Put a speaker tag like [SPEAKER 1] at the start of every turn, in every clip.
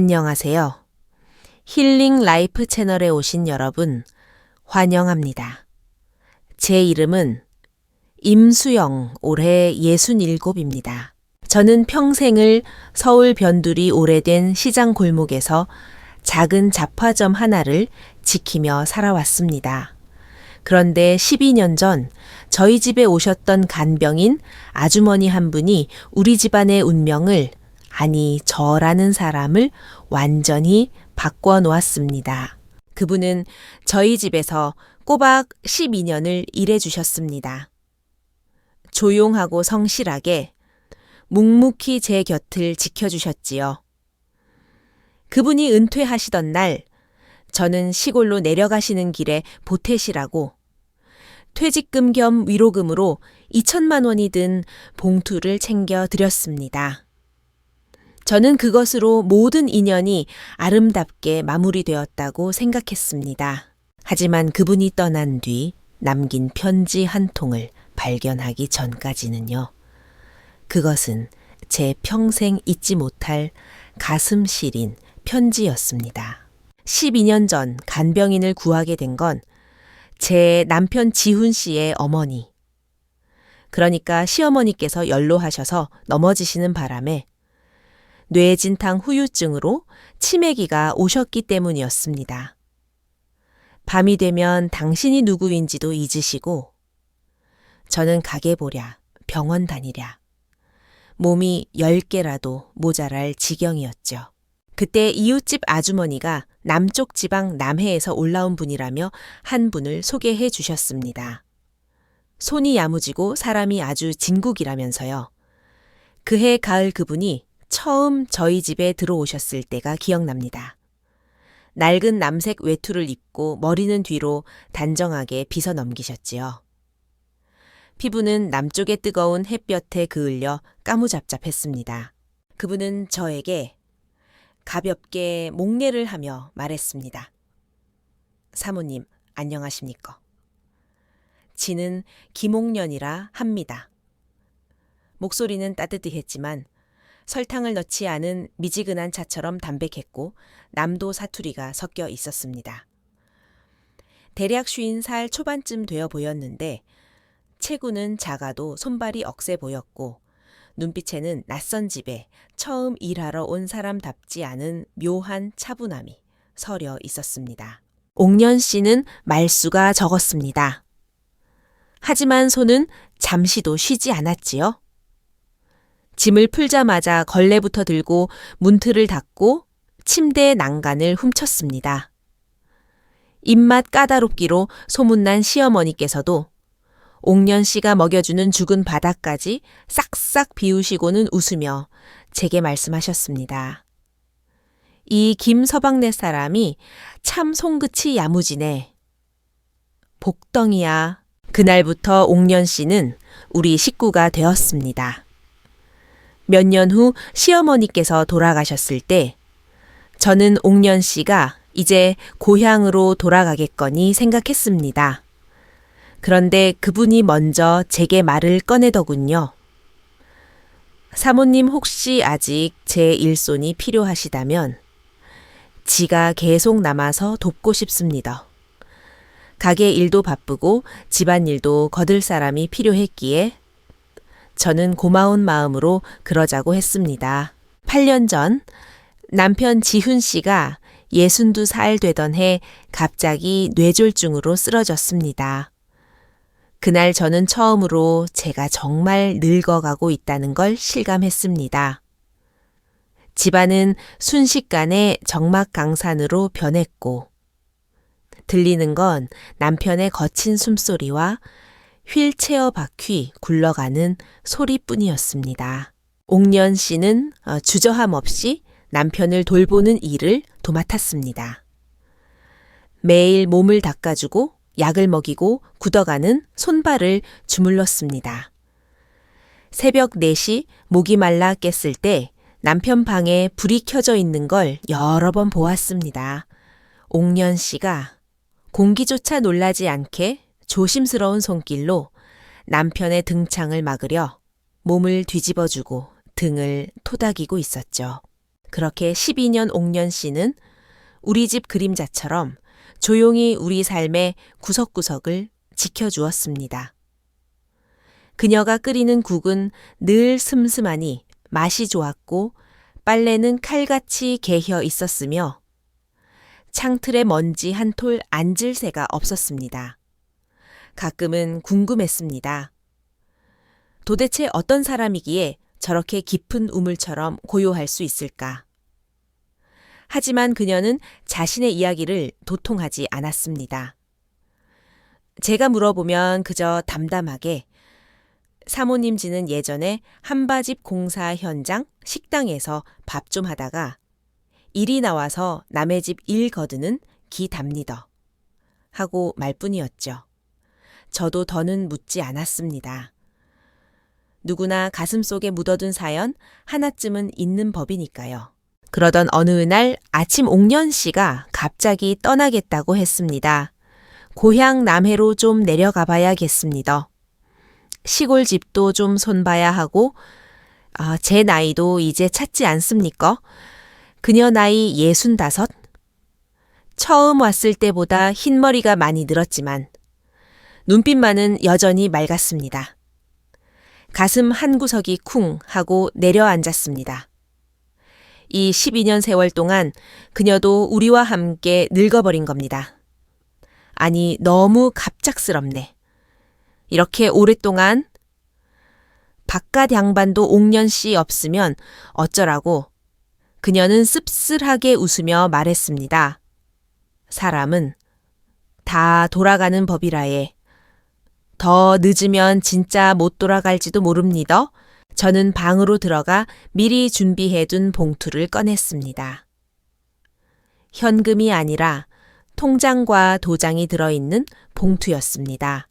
[SPEAKER 1] 안녕하세요. 힐링 라이프 채널에 오신 여러분, 환영합니다. 제 이름은 임수영, 올해 67입니다. 저는 평생을 서울 변두리 오래된 시장 골목에서 작은 잡화점 하나를 지키며 살아왔습니다. 그런데 12년 전 저희 집에 오셨던 간병인 아주머니 한 분이 우리 집안의 운명을, 아니 저라는 사람을 완전히 바꿔 놓았습니다. 그분은 저희 집에서 꼬박 12년을 일해주셨습니다. 조용하고 성실하게 묵묵히 제 곁을 지켜주셨지요. 그분이 은퇴하시던 날, 저는 시골로 내려가시는 길에 보태시라고 퇴직금 겸 위로금으로 2천만 원이 든 봉투를 챙겨 드렸습니다. 저는 그것으로 모든 인연이 아름답게 마무리되었다고 생각했습니다. 하지만 그분이 떠난 뒤 남긴 편지 한 통을 발견하기 전까지는요. 그것은 제 평생 잊지 못할 가슴 시린 편지였습니다. 12년 전 간병인을 구하게 된 건 제 남편 지훈 씨의 어머니, 그러니까 시어머니께서 연로하셔서 넘어지시는 바람에 뇌진탕 후유증으로 치매기가 오셨기 때문이었습니다. 밤이 되면 당신이 누구인지도 잊으시고 저는 가게 보랴, 병원 다니랴, 몸이 10개라도 모자랄 지경이었죠. 그때 이웃집 아주머니가 남쪽 지방 남해에서 올라온 분이라며 한 분을 소개해 주셨습니다. 손이 야무지고 사람이 아주 진국이라면서요. 그해 가을 그분이 처음 저희 집에 들어오셨을 때가 기억납니다. 낡은 남색 외투를 입고 머리는 뒤로 단정하게 빗어 넘기셨지요. 피부는 남쪽의 뜨거운 햇볕에 그을려 까무잡잡했습니다. 그분은 저에게 가볍게 목례를 하며 말했습니다. 사모님, 안녕하십니까? 지는 김옥년이라 합니다. 목소리는 따뜻했지만 설탕을 넣지 않은 미지근한 차처럼 담백했고 남도 사투리가 섞여 있었습니다. 대략 50살 초반쯤 되어 보였는데 체구는 작아도 손발이 억세 보였고 눈빛에는 낯선 집에 처음 일하러 온 사람답지 않은 묘한 차분함이 서려 있었습니다. 옥년 씨는 말수가 적었습니다. 하지만 손은 잠시도 쉬지 않았지요. 짐을 풀자마자 걸레부터 들고 문틀을 닫고 침대 난간을 훔쳤습니다. 입맛 까다롭기로 소문난 시어머니께서도 옥년 씨가 먹여주는 죽은 바닥까지 싹싹 비우시고는 웃으며 제게 말씀하셨습니다. 이 김서방네 사람이 참 손끝이 야무지네. 복덩이야. 그날부터 옥년 씨는 우리 식구가 되었습니다. 몇 년 후 시어머니께서 돌아가셨을 때 저는 옥년 씨가 이제 고향으로 돌아가겠거니 생각했습니다. 그런데 그분이 먼저 제게 말을 꺼내더군요. 사모님 혹시 아직 제 일손이 필요하시다면 지가 계속 남아서 돕고 싶습니다. 가게 일도 바쁘고 집안일도 거들 사람이 필요했기에 저는 고마운 마음으로 그러자고 했습니다. 8년 전 남편 지훈 씨가 62살 되던 해 갑자기 뇌졸중으로 쓰러졌습니다. 그날 저는 처음으로 제가 정말 늙어가고 있다는 걸 실감했습니다. 집안은 순식간에 정막강산으로 변했고 들리는 건 남편의 거친 숨소리와 휠체어 바퀴 굴러가는 소리뿐이었습니다. 옥년 씨는 주저함 없이 남편을 돌보는 일을 도맡았습니다. 매일 몸을 닦아주고 약을 먹이고 굳어가는 손발을 주물렀습니다. 새벽 4시 목이 말라 깼을 때 남편 방에 불이 켜져 있는 걸 여러 번 보았습니다. 옥년 씨가 공기조차 놀라지 않게 조심스러운 손길로 남편의 등창을 막으려 몸을 뒤집어주고 등을 토닥이고 있었죠. 그렇게 12년 옥년 씨는 우리 집 그림자처럼 조용히 우리 삶의 구석구석을 지켜주었습니다. 그녀가 끓이는 국은 늘 슴슴하니 맛이 좋았고 빨래는 칼같이 개혀 있었으며 창틀에 먼지 한 톨 앉을 새가 없었습니다. 가끔은 궁금했습니다. 도대체 어떤 사람이기에 저렇게 깊은 우물처럼 고요할 수 있을까? 하지만 그녀는 자신의 이야기를 도통하지 않았습니다. 제가 물어보면 그저 담담하게 사모님 지는 예전에 한바집 공사 현장 식당에서 밥 좀 하다가 일이 나와서 남의 집 일 거드는 기답니다 하고 말뿐이었죠. 저도 더는 묻지 않았습니다. 누구나 가슴속에 묻어둔 사연 하나쯤은 있는 법이니까요. 그러던 어느 날 아침 옥년 씨가 갑자기 떠나겠다고 했습니다. 고향 남해로 좀 내려가 봐야겠습니다. 시골 집도 좀 손봐야 하고 제 나이도 이제 찼지 않습니까? 그녀 나이 65? 처음 왔을 때보다 흰머리가 많이 늘었지만 눈빛만은 여전히 맑았습니다. 가슴 한 구석이 쿵 하고 내려앉았습니다. 이 12년 세월 동안 그녀도 우리와 함께 늙어버린 겁니다. 아니, 너무 갑작스럽네. 이렇게 오랫동안 바깥 양반도 옥년 씨 없으면 어쩌라고 그녀는 씁쓸하게 웃으며 말했습니다. 사람은 다 돌아가는 법이라에 더 늦으면 진짜 못 돌아갈지도 모릅니다. 저는 방으로 들어가 미리 준비해둔 봉투를 꺼냈습니다. 현금이 아니라 통장과 도장이 들어있는 봉투였습니다.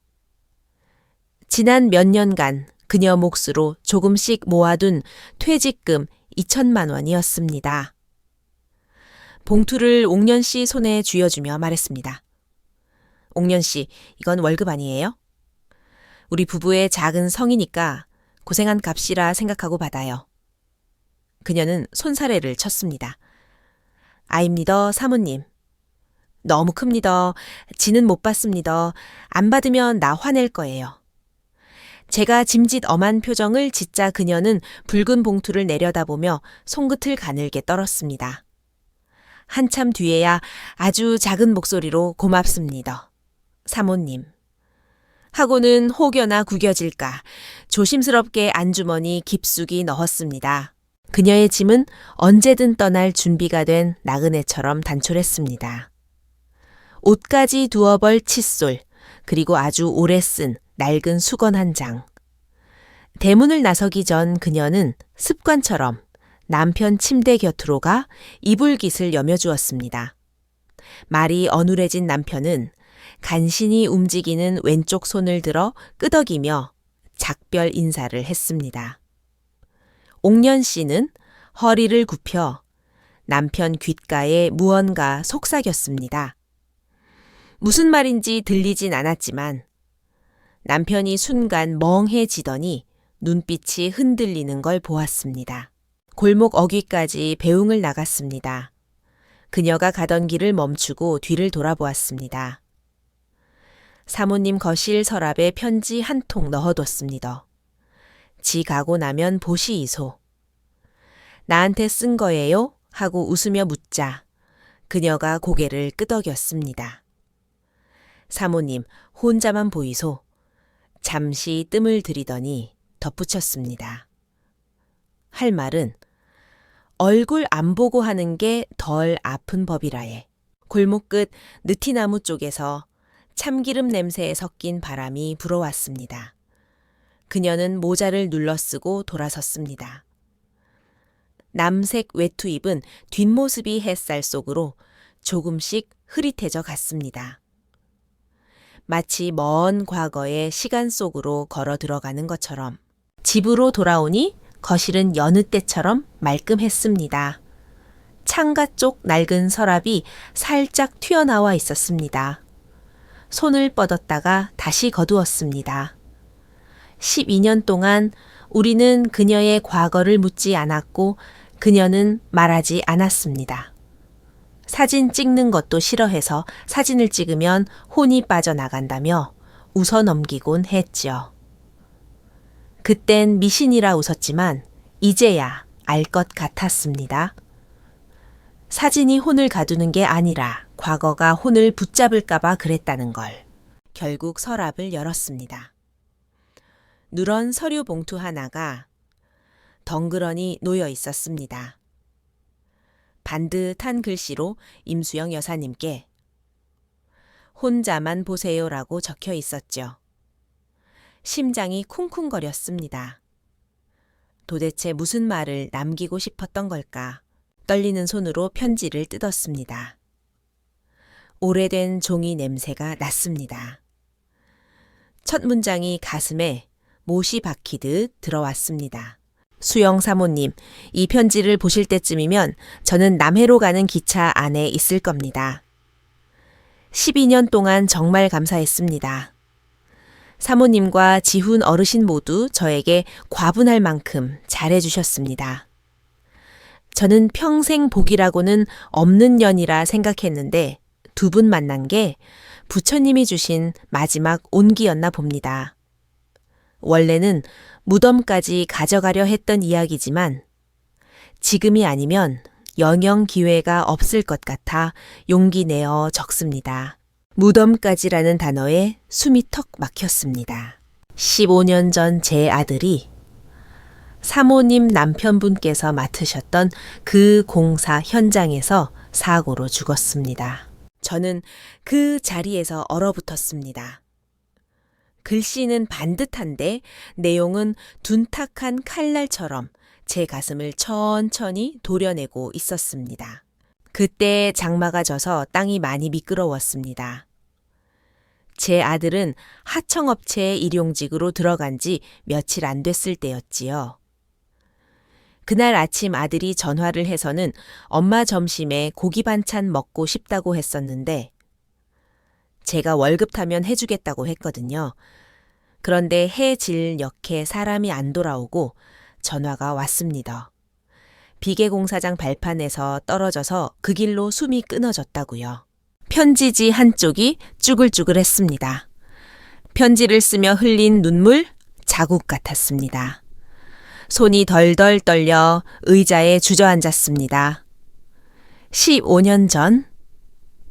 [SPEAKER 1] 지난 몇 년간 그녀 몫으로 조금씩 모아둔 퇴직금 2천만 원이었습니다. 봉투를 옥년 씨 손에 쥐어주며 말했습니다. 옥년 씨, 이건 월급 아니에요? 우리 부부의 작은 성이니까 고생한 값이라 생각하고 받아요. 그녀는 손사래를 쳤습니다. 아입니다, 사모님. 너무 큽니다. 지는 못 받습니다. 안 받으면 나 화낼 거예요. 제가 짐짓 엄한 표정을 짓자 그녀는 붉은 봉투를 내려다보며 손끝을 가늘게 떨었습니다. 한참 뒤에야 아주 작은 목소리로 고맙습니다. 사모님. 하고는 혹여나 구겨질까 조심스럽게 안주머니 깊숙이 넣었습니다. 그녀의 짐은 언제든 떠날 준비가 된 나그네처럼 단촐했습니다. 옷까지 두어벌 칫솔, 그리고 아주 오래 쓴 낡은 수건 한 장. 대문을 나서기 전 그녀는 습관처럼 남편 침대 곁으로 가 이불깃을 여며주었습니다. 말이 어눌해진 남편은 간신히 움직이는 왼쪽 손을 들어 끄덕이며 작별 인사를 했습니다. 옥년 씨는 허리를 굽혀 남편 귓가에 무언가 속삭였습니다. 무슨 말인지 들리진 않았지만 남편이 순간 멍해지더니 눈빛이 흔들리는 걸 보았습니다. 골목 어귀까지 배웅을 나갔습니다. 그녀가 가던 길을 멈추고 뒤를 돌아보았습니다. 사모님 거실 서랍에 편지 한 통 넣어뒀습니다. 지 가고 나면 보시이소. 나한테 쓴 거예요? 하고 웃으며 묻자 그녀가 고개를 끄덕였습니다. 사모님, 혼자만 보이소. 잠시 뜸을 들이더니 덧붙였습니다. 할 말은 얼굴 안 보고 하는 게 덜 아픈 법이라에. 골목 끝 느티나무 쪽에서 참기름 냄새에 섞인 바람이 불어왔습니다. 그녀는 모자를 눌러쓰고 돌아섰습니다. 남색 외투 입은 뒷모습이 햇살 속으로 조금씩 흐릿해져 갔습니다. 마치 먼 과거의 시간 속으로 걸어 들어가는 것처럼. 집으로 돌아오니 거실은 여느 때처럼 말끔했습니다. 창가 쪽 낡은 서랍이 살짝 튀어나와 있었습니다. 손을 뻗었다가 다시 거두었습니다. 12년 동안 우리는 그녀의 과거를 묻지 않았고 그녀는 말하지 않았습니다. 사진 찍는 것도 싫어해서 사진을 찍으면 혼이 빠져나간다며 웃어 넘기곤 했죠. 그땐 미신이라 웃었지만 이제야 알 것 같았습니다. 사진이 혼을 가두는 게 아니라 과거가 혼을 붙잡을까봐 그랬다는 걸. 결국 서랍을 열었습니다. 누런 서류 봉투 하나가 덩그러니 놓여 있었습니다. 반듯한 글씨로 임수영 여사님께 혼자만 보세요라고 적혀 있었죠. 심장이 쿵쿵거렸습니다. 도대체 무슨 말을 남기고 싶었던 걸까? 떨리는 손으로 편지를 뜯었습니다. 오래된 종이 냄새가 났습니다. 첫 문장이 가슴에 못이 박히듯 들어왔습니다. 수영 사모님, 이 편지를 보실 때쯤이면 저는 남해로 가는 기차 안에 있을 겁니다. 12년 동안 정말 감사했습니다. 사모님과 지훈 어르신 모두 저에게 과분할 만큼 잘해주셨습니다. 저는 평생 복이라고는 없는 년이라 생각했는데 두 분 만난 게 부처님이 주신 마지막 온기였나 봅니다. 원래는 무덤까지 가져가려 했던 이야기지만 지금이 아니면 영영 기회가 없을 것 같아 용기 내어 적습니다. 무덤까지라는 단어에 숨이 턱 막혔습니다. 15년 전 제 아들이 사모님 남편분께서 맡으셨던 그 공사 현장에서 사고로 죽었습니다. 저는 그 자리에서 얼어붙었습니다. 글씨는 반듯한데 내용은 둔탁한 칼날처럼 제 가슴을 천천히 도려내고 있었습니다. 그때 장마가 져서 땅이 많이 미끄러웠습니다. 제 아들은 하청업체에 일용직으로 들어간 지 며칠 안 됐을 때였지요. 그날 아침 아들이 전화를 해서는 엄마 점심에 고기 반찬 먹고 싶다고 했었는데 제가 월급 타면 해주겠다고 했거든요. 그런데 해 질 역해 사람이 안 돌아오고 전화가 왔습니다. 비계공사장 발판에서 떨어져서 그 길로 숨이 끊어졌다고요. 편지지 한쪽이 쭈글쭈글했습니다. 편지를 쓰며 흘린 눈물 자국 같았습니다. 손이 덜덜 떨려 의자에 주저앉았습니다. 15년 전?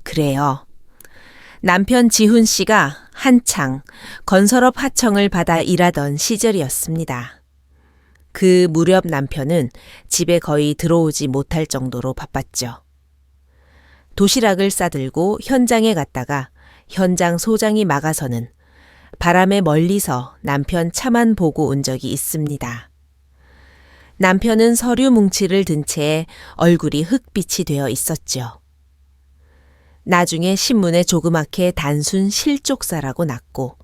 [SPEAKER 1] 그래요. 남편 지훈 씨가 한창 건설업 하청을 받아 일하던 시절이었습니다. 그 무렵 남편은 집에 거의 들어오지 못할 정도로 바빴죠. 도시락을 싸들고 현장에 갔다가 현장 소장이 막아서는 바람에 멀리서 남편 차만 보고 온 적이 있습니다. 남편은 서류 뭉치를 든 채 얼굴이 흑빛이 되어 있었죠. 나중에 신문에 조그맣게 단순 실족사라고 났고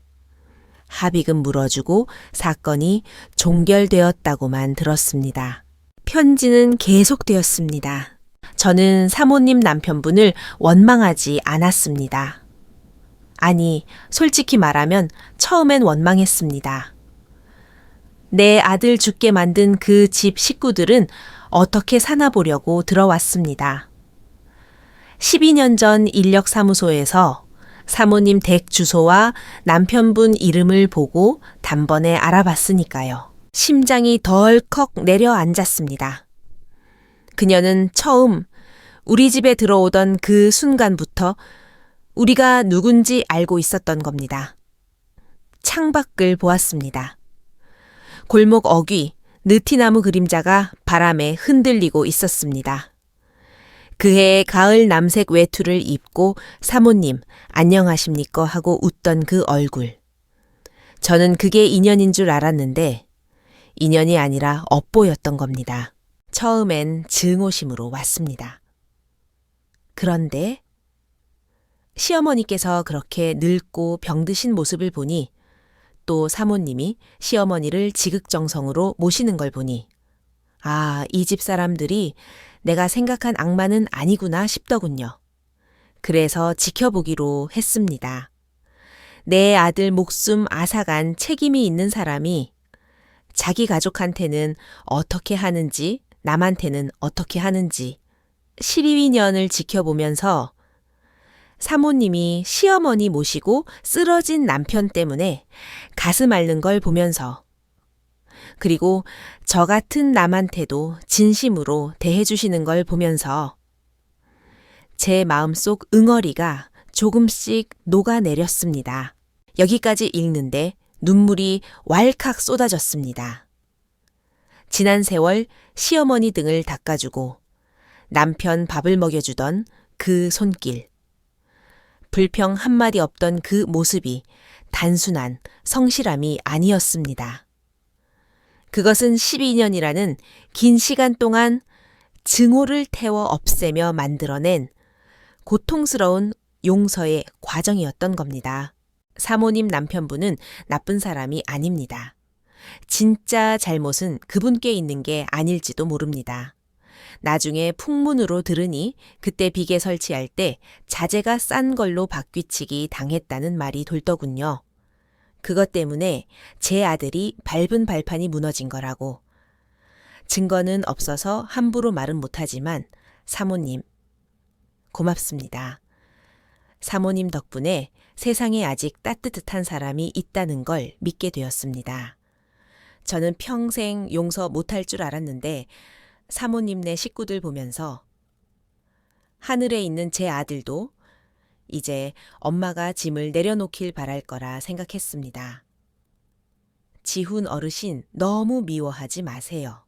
[SPEAKER 1] 합의금 물어주고 사건이 종결되었다고만 들었습니다. 편지는 계속되었습니다. 저는 사모님 남편분을 원망하지 않았습니다. 아니, 솔직히 말하면 처음엔 원망했습니다. 내 아들 죽게 만든 그 집 식구들은 어떻게 사나 보려고 들어왔습니다. 12년 전 인력사무소에서 사모님 댁 주소와 남편분 이름을 보고 단번에 알아봤으니까요. 심장이 덜컥 내려앉았습니다. 그녀는 처음 우리 집에 들어오던 그 순간부터 우리가 누군지 알고 있었던 겁니다. 창밖을 보았습니다. 골목 어귀, 느티나무 그림자가 바람에 흔들리고 있었습니다. 그해 가을 남색 외투를 입고 사모님 안녕하십니까 하고 웃던 그 얼굴. 저는 그게 인연인 줄 알았는데 인연이 아니라 업보였던 겁니다. 처음엔 증오심으로 왔습니다. 그런데 시어머니께서 그렇게 늙고 병드신 모습을 보니 또 사모님이 시어머니를 지극정성으로 모시는 걸 보니 아, 이 집 사람들이 내가 생각한 악마는 아니구나 싶더군요. 그래서 지켜보기로 했습니다. 내 아들 목숨 앗아간 책임이 있는 사람이 자기 가족한테는 어떻게 하는지 남한테는 어떻게 하는지 실위년을 지켜보면서 사모님이 시어머니 모시고 쓰러진 남편 때문에 가슴 앓는 걸 보면서 그리고 저 같은 남한테도 진심으로 대해주시는 걸 보면서 제 마음속 응어리가 조금씩 녹아내렸습니다. 여기까지 읽는데 눈물이 왈칵 쏟아졌습니다. 지난 세월 시어머니 등을 닦아주고 남편 밥을 먹여주던 그 손길. 불평 한마디 없던 그 모습이 단순한 성실함이 아니었습니다. 그것은 12년이라는 긴 시간 동안 증오를 태워 없애며 만들어낸 고통스러운 용서의 과정이었던 겁니다. 사모님 남편분은 나쁜 사람이 아닙니다. 진짜 잘못은 그분께 있는 게 아닐지도 모릅니다. 나중에 풍문으로 들으니 그때 비계 설치할 때 자재가 싼 걸로 바퀴치기 당했다는 말이 돌더군요. 그것 때문에 제 아들이 밟은 발판이 무너진 거라고. 증거는 없어서 함부로 말은 못하지만 사모님, 고맙습니다. 사모님 덕분에 세상에 아직 따뜻한 사람이 있다는 걸 믿게 되었습니다. 저는 평생 용서 못할 줄 알았는데 사모님네 식구들 보면서 하늘에 있는 제 아들도 이제 엄마가 짐을 내려놓길 바랄 거라 생각했습니다. 지훈 어르신 너무 미워하지 마세요.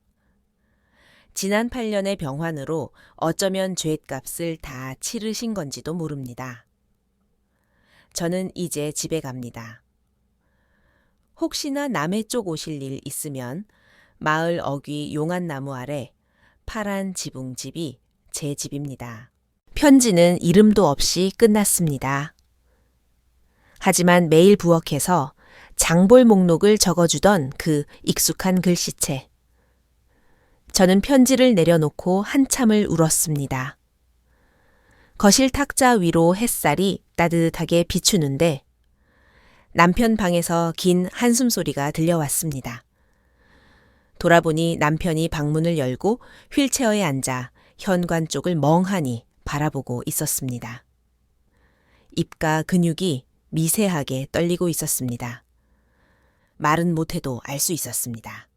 [SPEAKER 1] 지난 8년의 병환으로 어쩌면 죗값을 다 치르신 건지도 모릅니다. 저는 이제 집에 갑니다. 혹시나 남해 쪽 오실 일 있으면 마을 어귀 용안나무 아래 파란 지붕집이 제 집입니다. 편지는 이름도 없이 끝났습니다. 하지만 매일 부엌에서 장볼 목록을 적어주던 그 익숙한 글씨체. 저는 편지를 내려놓고 한참을 울었습니다. 거실 탁자 위로 햇살이 따뜻하게 비추는데 남편 방에서 긴 한숨 소리가 들려왔습니다. 돌아보니 남편이 방문을 열고 휠체어에 앉아 현관 쪽을 멍하니 바라보고 있었습니다. 입과 근육이 미세하게 떨리고 있었습니다. 말은 못해도 알 수 있었습니다.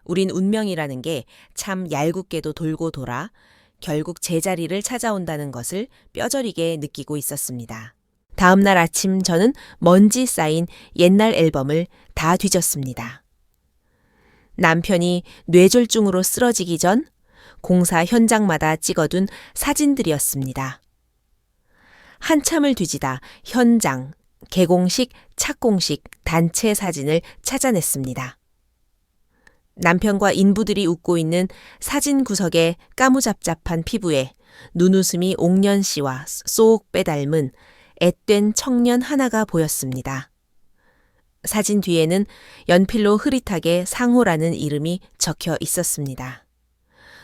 [SPEAKER 1] 우린 운명이라는 게 참 얄궂게도 돌고 돌아 결국 제자리를 찾아온다는 것을 뼈저리게 느끼고 있었습니다. 다음 날 아침 저는 먼지 쌓인 옛날 앨범을 다 뒤졌습니다. 남편이 뇌졸중으로 쓰러지기 전 공사 현장마다 찍어둔 사진들이었습니다. 한참을 뒤지다 현장, 개공식, 착공식, 단체 사진을 찾아냈습니다. 남편과 인부들이 웃고 있는 사진 구석의 까무잡잡한 피부에 눈웃음이 옥년 씨와 쏙 빼닮은 앳된 청년 하나가 보였습니다. 사진 뒤에는 연필로 흐릿하게 상호라는 이름이 적혀 있었습니다.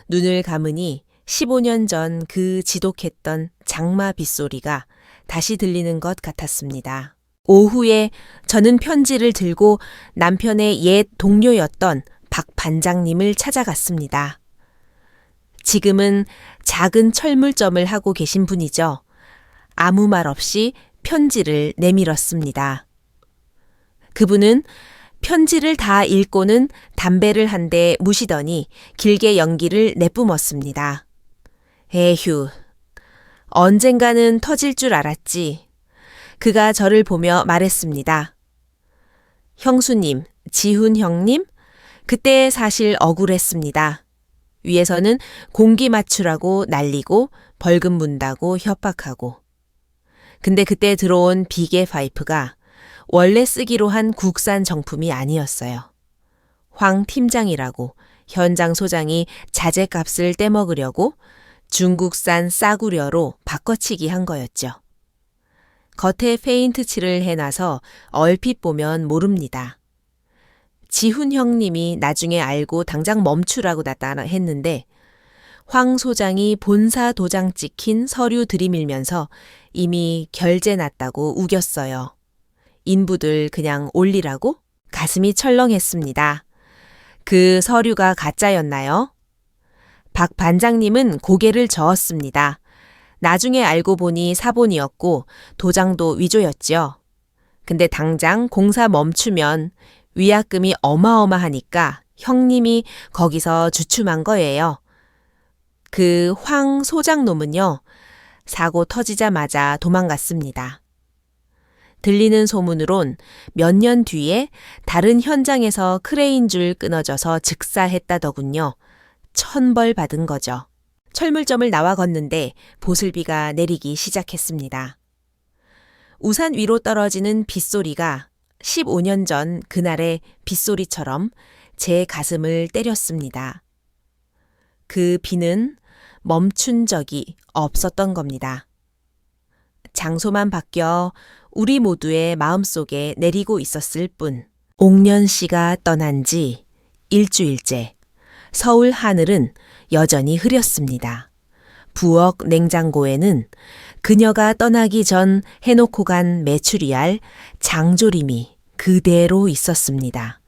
[SPEAKER 1] 눈을 감으니 15년 전 그 지독했던 장마 빗소리가 다시 들리는 것 같았습니다. 오후에 저는 편지를 들고 남편의 옛 동료였던 박 반장님을 찾아갔습니다. 지금은 작은 철물점을 하고 계신 분이죠. 아무 말 없이 편지를 내밀었습니다. 그분은 편지를 다 읽고는 담배를 한 대 무시더니 길게 연기를 내뿜었습니다. 에휴, 언젠가는 터질 줄 알았지. 그가 저를 보며 말했습니다. 형수님, 지훈 형님, 그때 사실 억울했습니다. 위에서는 공기 맞추라고 날리고 벌금 문다고 협박하고. 근데 그때 들어온 비계 파이프가 원래 쓰기로 한 국산 정품이 아니었어요. 황 팀장이라고 현장 소장이 자재값을 떼먹으려고 중국산 싸구려로 바꿔치기 한 거였죠. 겉에 페인트 칠을 해놔서 얼핏 보면 모릅니다. 지훈 형님이 나중에 알고 당장 멈추라고 나타했는데 황 소장이 본사 도장 찍힌 서류 들이밀면서 이미 결제 났다고 우겼어요. 인부들 그냥 올리라고? 가슴이 철렁했습니다. 그 서류가 가짜였나요? 박 반장님은 고개를 저었습니다. 나중에 알고 보니 사본이었고 도장도 위조였지요. 근데 당장 공사 멈추면 위약금이 어마어마하니까 형님이 거기서 주춤한 거예요. 그 황 소장놈은요, 사고 터지자마자 도망갔습니다. 들리는 소문으론 몇 년 뒤에 다른 현장에서 크레인 줄 끊어져서 즉사했다더군요. 천벌 받은 거죠. 철물점을 나와 걷는데 보슬비가 내리기 시작했습니다. 우산 위로 떨어지는 빗소리가 15년 전 그날의 빗소리처럼 제 가슴을 때렸습니다. 그 비는 멈춘 적이 없었던 겁니다. 장소만 바뀌어 우리 모두의 마음속에 내리고 있었을 뿐. 옥년 씨가 떠난 지 일주일째 서울 하늘은 여전히 흐렸습니다. 부엌 냉장고에는 그녀가 떠나기 전 해놓고 간 메추리알 장조림이 그대로 있었습니다.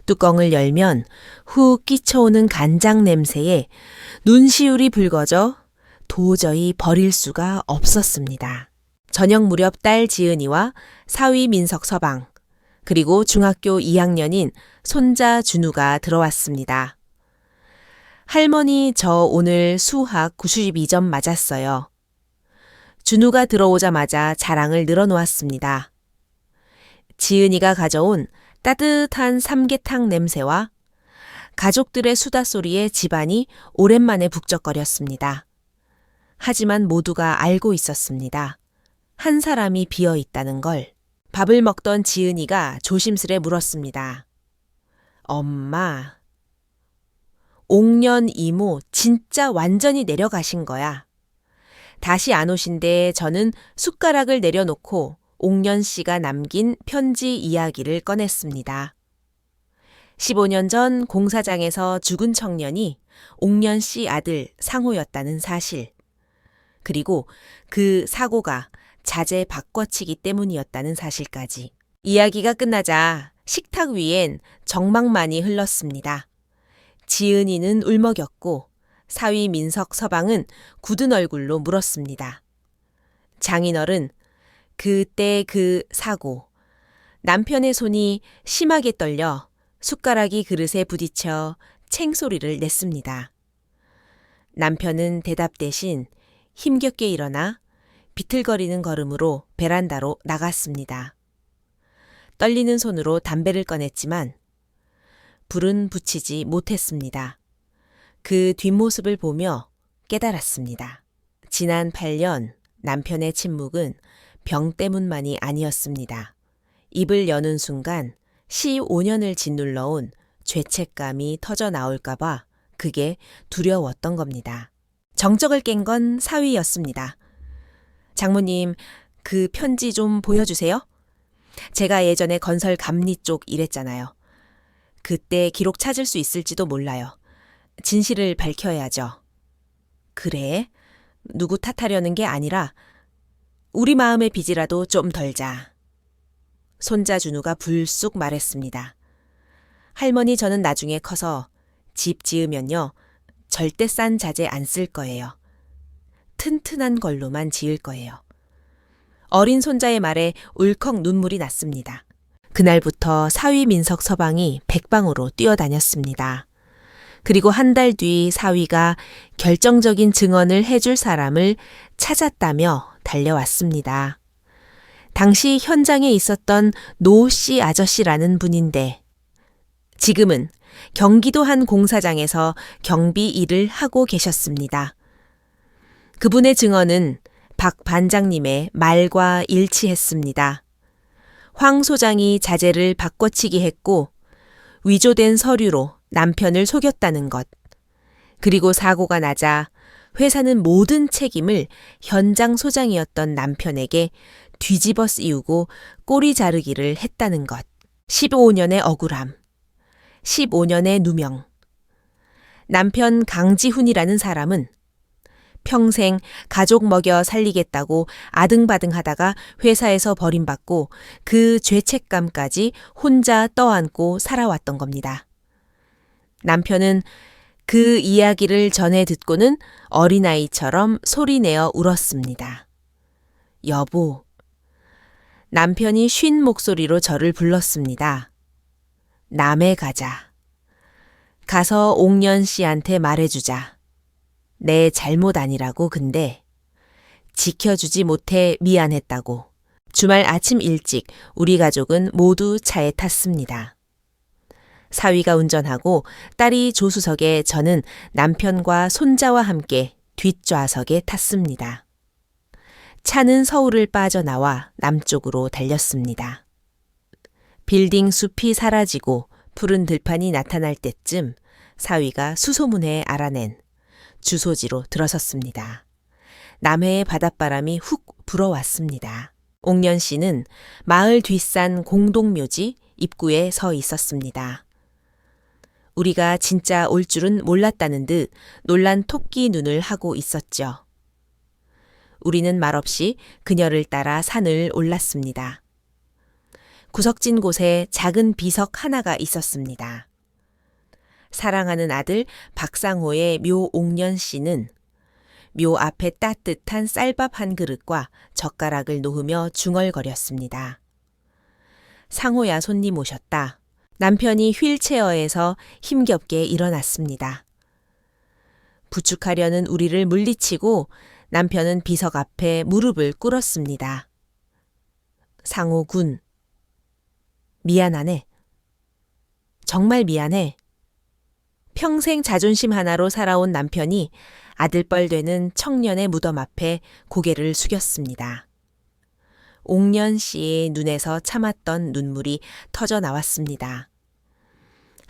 [SPEAKER 1] 뚜껑을 열면 훅 끼쳐오는 간장 냄새에 눈시울이 붉어져 도저히 버릴 수가 없었습니다. 저녁 무렵 딸 지은이와 사위 민석 서방, 그리고 중학교 2학년인 손자 준우가 들어왔습니다. 할머니, 저 오늘 수학 92점 맞았어요. 준우가 들어오자마자 자랑을 늘어놓았습니다. 지은이가 가져온 따뜻한 삼계탕 냄새와 가족들의 수다 소리에 집안이 오랜만에 북적거렸습니다. 하지만 모두가 알고 있었습니다. 한 사람이 비어 있다는 걸. 밥을 먹던 지은이가 조심스레 물었습니다. 엄마, 옥년 이모 진짜 완전히 내려가신 거야. 다시 안 오신데 저는 숟가락을 내려놓고 옥년 씨가 남긴 편지 이야기를 꺼냈습니다. 15년 전 공사장에서 죽은 청년이 옥년 씨 아들 상호였다는 사실. 그리고 그 사고가 자재 바꿔치기 때문이었다는 사실까지. 이야기가 끝나자 식탁 위엔 정막만이 흘렀습니다. 지은이는 울먹였고 사위 민석 서방은 굳은 얼굴로 물었습니다. 장인어른, 그때 그 사고, 남편의 손이 심하게 떨려 숟가락이 그릇에 부딪혀 챙소리를 냈습니다. 남편은 대답 대신 힘겹게 일어나 비틀거리는 걸음으로 베란다로 나갔습니다. 떨리는 손으로 담배를 꺼냈지만 불은 붙이지 못했습니다. 그 뒷모습을 보며 깨달았습니다. 지난 8년 남편의 침묵은 병 때문만이 아니었습니다. 입을 여는 순간 15년을 짓눌러온 죄책감이 터져 나올까봐 그게 두려웠던 겁니다. 정적을 깬 건 사위였습니다. 장모님, 그 편지 좀 보여주세요. 제가 예전에 건설 감리 쪽 일했잖아요. 그때 기록 찾을 수 있을지도 몰라요. 진실을 밝혀야죠. 그래? 누구 탓하려는 게 아니라 우리 마음의 빚이라도 좀 덜자. 손자 준우가 불쑥 말했습니다. 할머니, 저는 나중에 커서 집 지으면요, 절대 싼 자재 안 쓸 거예요. 튼튼한 걸로만 지을 거예요. 어린 손자의 말에 울컥 눈물이 났습니다. 그날부터 사위 민석 서방이 백방으로 뛰어다녔습니다. 그리고 한 달 뒤 사위가 결정적인 증언을 해줄 사람을 찾았다며 달려왔습니다. 당시 현장에 있었던 노 씨 아저씨라는 분인데 지금은 경기도 한 공사장에서 경비 일을 하고 계셨습니다. 그분의 증언은 박 반장님의 말과 일치했습니다. 황 소장이 자재를 바꿔치기 했고 위조된 서류로 남편을 속였다는 것. 그리고 사고가 나자 회사는 모든 책임을 현장 소장이었던 남편에게 뒤집어 씌우고 꼬리 자르기를 했다는 것. 15년의 억울함. 15년의 누명. 남편 강지훈이라는 사람은 평생 가족 먹여 살리겠다고 아등바등하다가 회사에서 버림받고 그 죄책감까지 혼자 떠안고 살아왔던 겁니다. 남편은 그 이야기를 전해 듣고는 어린아이처럼 소리내어 울었습니다. 여보. 남편이 쉰 목소리로 저를 불렀습니다. 남해 가자. 가서 옥년 씨한테 말해주자. 내 잘못 아니라고 근데 지켜주지 못해 미안했다고. 주말 아침 일찍 우리 가족은 모두 차에 탔습니다. 사위가 운전하고 딸이 조수석에 저는 남편과 손자와 함께 뒷좌석에 탔습니다. 차는 서울을 빠져나와 남쪽으로 달렸습니다. 빌딩 숲이 사라지고 푸른 들판이 나타날 때쯤 사위가 수소문해 알아낸 주소지로 들어섰습니다. 남해의 바닷바람이 훅 불어왔습니다. 옥년 씨는 마을 뒷산 공동묘지 입구에 서 있었습니다. 우리가 진짜 올 줄은 몰랐다는 듯 놀란 토끼 눈을 하고 있었죠. 우리는 말없이 그녀를 따라 산을 올랐습니다. 구석진 곳에 작은 비석 하나가 있었습니다. 사랑하는 아들 박상호의 묘 옥년 씨는 묘 앞에 따뜻한 쌀밥 한 그릇과 젓가락을 놓으며 중얼거렸습니다. 상호야 손님 오셨다. 남편이 휠체어에서 힘겹게 일어났습니다. 부축하려는 우리를 물리치고 남편은 비석 앞에 무릎을 꿇었습니다. 상호 군. 미안하네. 정말 미안해. 평생 자존심 하나로 살아온 남편이 아들뻘 되는 청년의 무덤 앞에 고개를 숙였습니다. 옥년 씨의 눈에서 참았던 눈물이 터져 나왔습니다.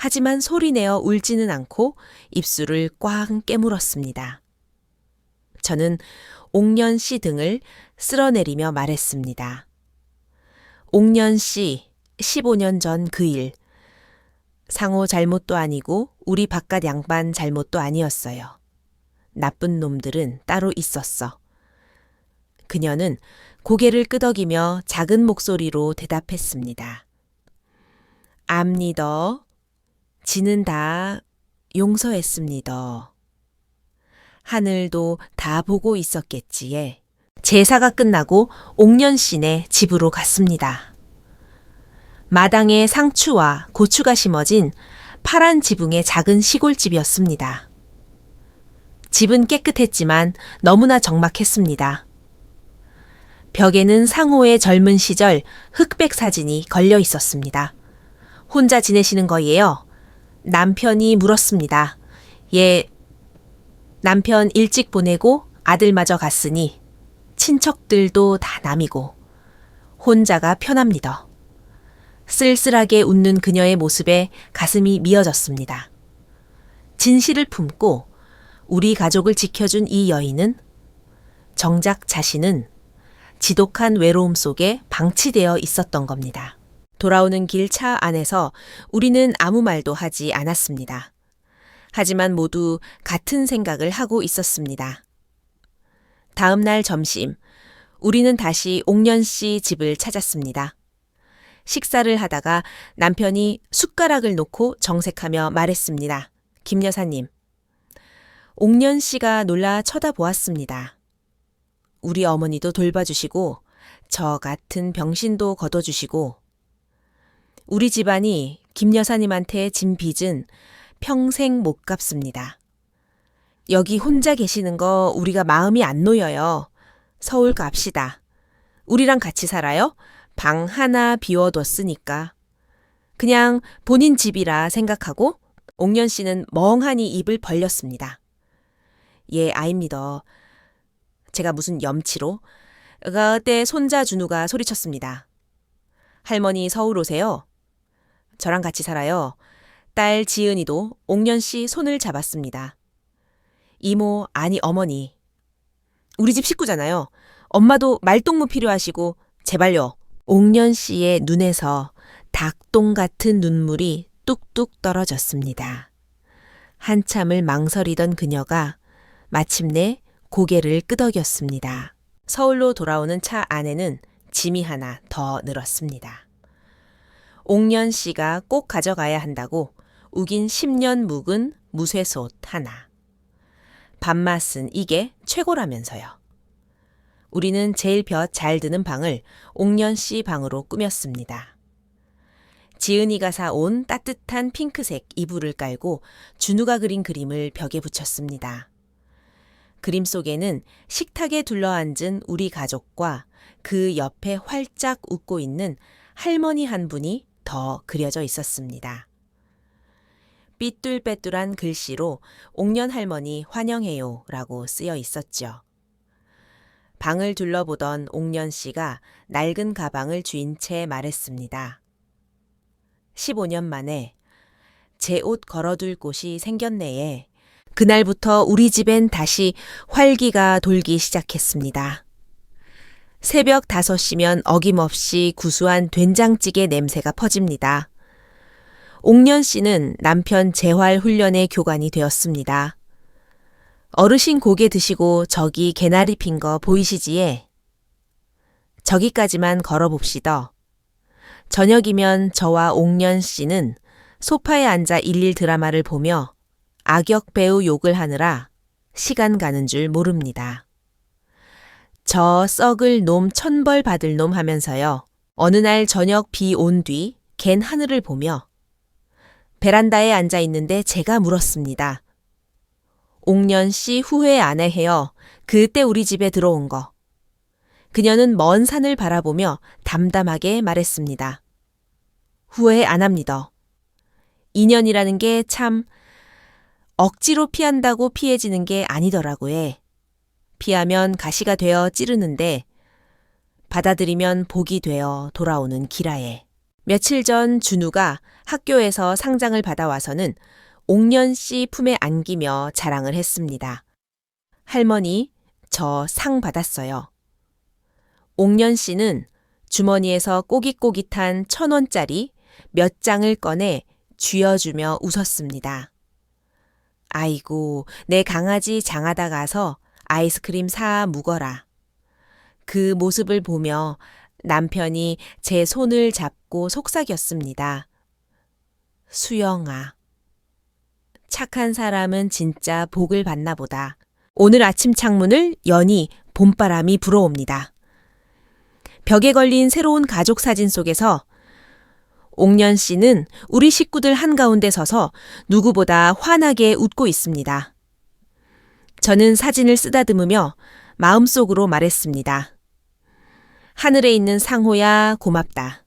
[SPEAKER 1] 하지만 소리내어 울지는 않고 입술을 꽉 깨물었습니다. 저는 옥년 씨 등을 쓸어내리며 말했습니다. 옥년 씨, 15년 전 그 일. 상호 잘못도 아니고 우리 바깥 양반 잘못도 아니었어요. 나쁜 놈들은 따로 있었어. 그녀는 고개를 끄덕이며 작은 목소리로 대답했습니다. 압니다. 지는 다 용서했습니다. 하늘도 다 보고 있었겠지에. 제사가 끝나고 옥년 씨네 집으로 갔습니다. 마당에 상추와 고추가 심어진 파란 지붕의 작은 시골집이었습니다. 집은 깨끗했지만 너무나 적막했습니다. 벽에는 상호의 젊은 시절 흑백 사진이 걸려 있었습니다. 혼자 지내시는 거예요? 남편이 물었습니다. 예, 남편 일찍 보내고 아들마저 갔으니 친척들도 다 남이고 혼자가 편합니다. 쓸쓸하게 웃는 그녀의 모습에 가슴이 미어졌습니다. 진실을 품고 우리 가족을 지켜준 이 여인은 정작 자신은 지독한 외로움 속에 방치되어 있었던 겁니다. 돌아오는 길 차 안에서 우리는 아무 말도 하지 않았습니다. 하지만 모두 같은 생각을 하고 있었습니다. 다음 날 점심, 우리는 다시 옥년 씨 집을 찾았습니다. 식사를 하다가 남편이 숟가락을 놓고 정색하며 말했습니다. 김 여사님. 옥년 씨가 놀라 쳐다보았습니다. 우리 어머니도 돌봐주시고 저 같은 병신도 걷어주시고 우리 집안이 김 여사님한테 진 빚은 평생 못 갚습니다. 여기 혼자 계시는 거 우리가 마음이 안 놓여요. 서울 갑시다. 우리랑 같이 살아요? 방 하나 비워뒀으니까. 그냥 본인 집이라 생각하고 옥년 씨는 멍하니 입을 벌렸습니다. 예, 아입니다. 제가 무슨 염치로? 그때 손자 준우가 소리쳤습니다. 할머니 서울 오세요. 저랑 같이 살아요. 딸 지은이도 옥년 씨 손을 잡았습니다. 이모, 아니 어머니. 우리 집 식구잖아요. 엄마도 말동무 필요하시고 제발요. 옥년 씨의 눈에서 닭똥 같은 눈물이 뚝뚝 떨어졌습니다. 한참을 망설이던 그녀가 마침내 고개를 끄덕였습니다. 서울로 돌아오는 차 안에는 짐이 하나 더 늘었습니다. 옥년 씨가 꼭 가져가야 한다고 우긴 10년 묵은 무쇠솥 하나. 밥맛은 이게 최고라면서요. 우리는 제일 볕 잘 드는 방을 옥년 씨 방으로 꾸몄습니다. 지은이가 사온 따뜻한 핑크색 이불을 깔고 준우가 그린 그림을 벽에 붙였습니다. 그림 속에는 식탁에 둘러앉은 우리 가족과 그 옆에 활짝 웃고 있는 할머니 한 분이 더 그려져 있었습니다. 삐뚤빼뚤한 글씨로 옥년 할머니 환영해요 라고 쓰여 있었죠. 방을 둘러보던 옥년 씨가 낡은 가방을 쥔 채 말했습니다. 15년 만에 제 옷 걸어둘 곳이 생겼네에. 그날부터 우리 집엔 다시 활기가 돌기 시작했습니다. 새벽 5시면 어김없이 구수한 된장찌개 냄새가 퍼집니다. 옥년 씨는 남편 재활 훈련의 교관이 되었습니다. 어르신 고개 드시고 저기 개나리 핀 거 보이시지에? 저기까지만 걸어봅시다. 저녁이면 저와 옥년 씨는 소파에 앉아 일일 드라마를 보며 악역 배우 욕을 하느라 시간 가는 줄 모릅니다. 저 썩을 놈 천벌 받을 놈 하면서요. 어느 날 저녁 비 온 뒤 갠 하늘을 보며 베란다에 앉아 있는데 제가 물었습니다. 옥년 씨 후회 안 해요. 그때 우리 집에 들어온 거. 그녀는 먼 산을 바라보며 담담하게 말했습니다. 후회 안 합니다. 인연이라는 게 참 억지로 피한다고 피해지는 게 아니더라고요. 피하면 가시가 되어 찌르는데 받아들이면 복이 되어 돌아오는 기라에. 며칠 전 준우가 학교에서 상장을 받아와서는 옥년 씨 품에 안기며 자랑을 했습니다. 할머니, 저 상 받았어요. 옥년 씨는 주머니에서 꼬깃꼬깃한 1,000원짜리 몇 장을 꺼내 쥐어주며 웃었습니다. 아이고, 내 강아지 장하다 가서 아이스크림 사 묵어라. 그 모습을 보며 남편이 제 손을 잡고 속삭였습니다. 수영아. 착한 사람은 진짜 복을 받나 보다. 오늘 아침 창문을 여니 봄바람이 불어옵니다. 벽에 걸린 새로운 가족 사진 속에서 옥년 씨는 우리 식구들 한가운데 서서 누구보다 환하게 웃고 있습니다. 저는 사진을 쓰다듬으며 마음속으로 말했습니다. 하늘에 있는 상호야 고맙다.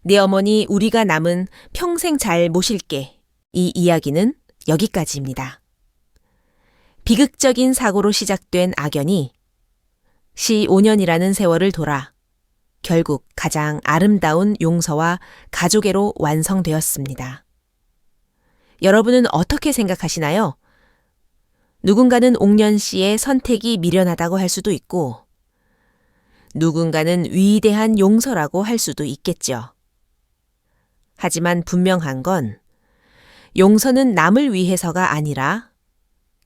[SPEAKER 1] 네 어머니 우리가 남은 평생 잘 모실게. 이 이야기는 여기까지입니다. 비극적인 사고로 시작된 악연이 15년이라는 세월을 돌아 결국 가장 아름다운 용서와 가족애로 완성되었습니다. 여러분은 어떻게 생각하시나요? 누군가는 옥년 씨의 선택이 미련하다고 할 수도 있고 누군가는 위대한 용서라고 할 수도 있겠죠. 하지만 분명한 건 용서는 남을 위해서가 아니라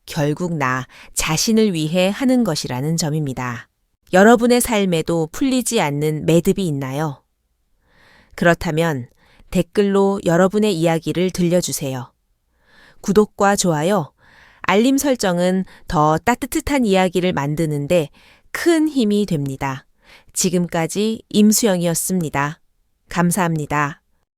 [SPEAKER 1] 결국 나 자신을 위해 하는 것이라는 점입니다. 여러분의 삶에도 풀리지 않는 매듭이 있나요? 그렇다면 댓글로 여러분의 이야기를 들려주세요. 구독과 좋아요, 알림 설정은 더 따뜻한 이야기를 만드는데 큰 힘이 됩니다. 지금까지 임수영이었습니다. 감사합니다.